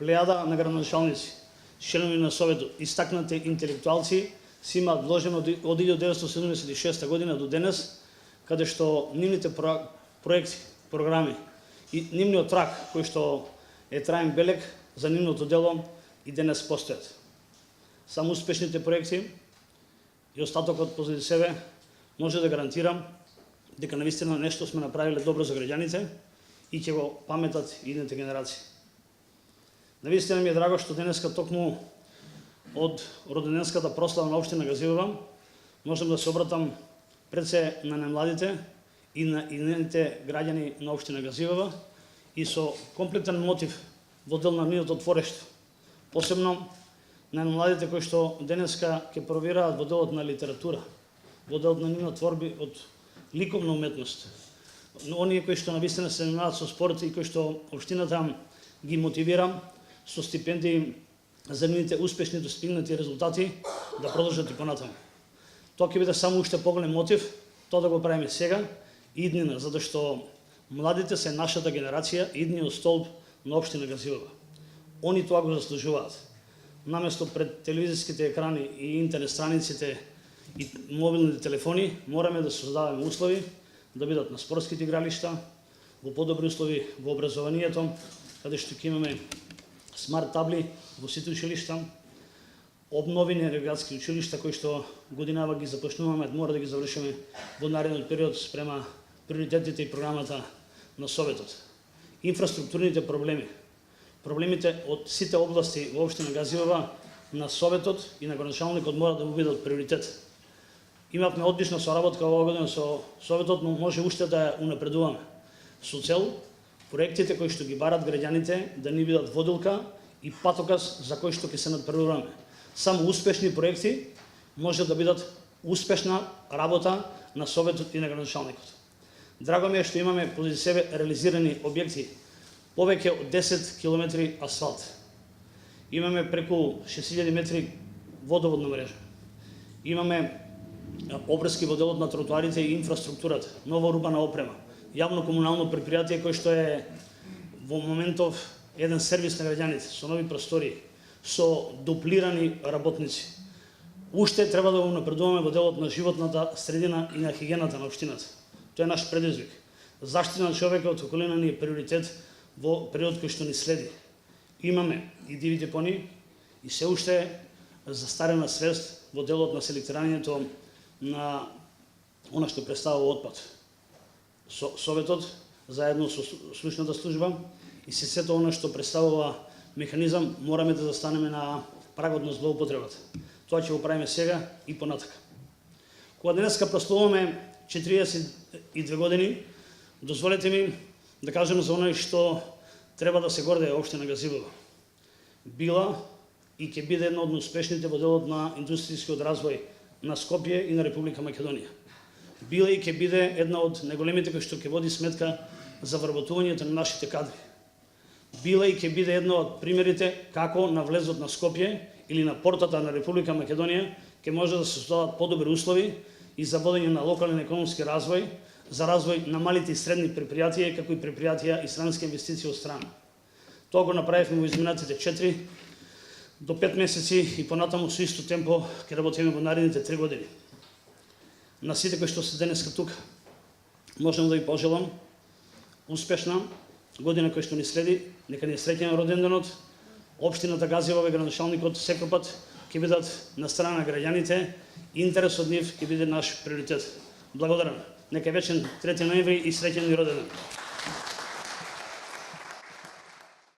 плејада на градоначалници, членови на Советот, истакнати интелектуалци, си имаат вложено од 1976 година до денес, каде што нивните проекти, програми и нивниот трак, кој што е траен белег за нивното дело, и денес постојат. Само успешните проекти и остатокот позади себе може да гарантирам дека навистина нешто сме направиле добро за граѓаните и ќе го паметат идните генерации. Навистина ми е драго што денеска токму од роденденската прослава на општина Газивова можам да се обратам пред се на најмладите и на идните граѓани на општина Газивова и со комплетен мотив во дел на нивното творештво. Посебно на младите кои што денеска ќе провираат во делот на литература, во делот на нивна творби од ликовна уметност. Но оние кои што навистина се занимаваат со спорт и кои што општината ги мотивира со стипендии за нивните успешни достигнати резултати да продолжат и понатаму. Тоа ќе биде само уште поголем мотив тоа да го правиме сега и иднина, затоа што младите се нашата генерација, идниот столб на општина Газивова. Они тоа го заслужуваат. Наместо пред телевизиските екрани и интернет страниците и мобилните телефони, мораме да создаваме услови да бидат на спортските игралишта, во подобри услови во образованието, каде што ќе имаме смарт табли во сите училишта, обновени градски училишта кои што годинава ги започнуваме, мора да ги завршиме во наредниот период спрема приоритетите и програмата на Советот. Инфраструктурните проблеми, проблемите од сите области во општина Газивова на Советот и на градоначалникот мора да бидат приоритет. Имавме одлична соработка оваа година со Советот, но може уште да ја унапредуваме. Со цел проектите кои што ги барат граѓаните да ни бидат водилка и патоказ за кои што ќе се надпреваруваме. Само успешни проекти може да бидат успешна работа на Советот и на градоначалникот. Драго ми е што имаме позади себе реализирани објекти, повеќе од 10 километри асфалт. Имаме преку 6000 метри водоводна мрежа. Имаме обврски во делот на тротоарите и инфраструктурата, нова урбана опрема, јавно-комунално предпријатие кој што е во моментов еден сервис на граѓаните, со нови простории, со дуплирани работници. Уште треба да го напредуваме во делот на животната средина и на хигиената на општината. Тоа е наш предизвик. Заштита на човекот околина ни е приоритет во период кој што ни следи. Имаме и диви депони и се уште застарена свест во делот на селектирањето на она што представува отпад. Советот, заедно со слушната служба и сето она што представува механизам, мораме да застанеме на прагот на злоупотребата. Тоа ќе го правиме сега и понатака. Кога денеска прославуваме 42 години, дозволете ми да кажем за оној што треба да се гордее општина Газивова. Била и ќе биде една од успешните во делот на индустријскиот развој на Скопје и на Република Македонија. Била и ќе биде една од најголемите кои што ќе води сметка за вработувањето на нашите кадри. Била и ќе биде една од примерите како на влезот на Скопје или на портата на Република Македонија ќе може да се создадат подобри услови и за водење на локален економски развој, за развој на малите и средни предпријатија, како и предпријатија и странски инвестиции од страна. Тоа го направивме во изминатите 4 до 5 месеци и понатаму со исто темпо ќе работиме во наредните 3 години. На сите кои што се денеска тука, можам да ви пожелам успешна година која што ни следи, нека ни е среќен роденденот. Општината Газивова и градоначалникот секој пат ќе бидат на страна на граѓаните, интерес од нив ќе биде наш приоритет. Благодарам. Нека е вечен 3 ноември и среќен ни роденден.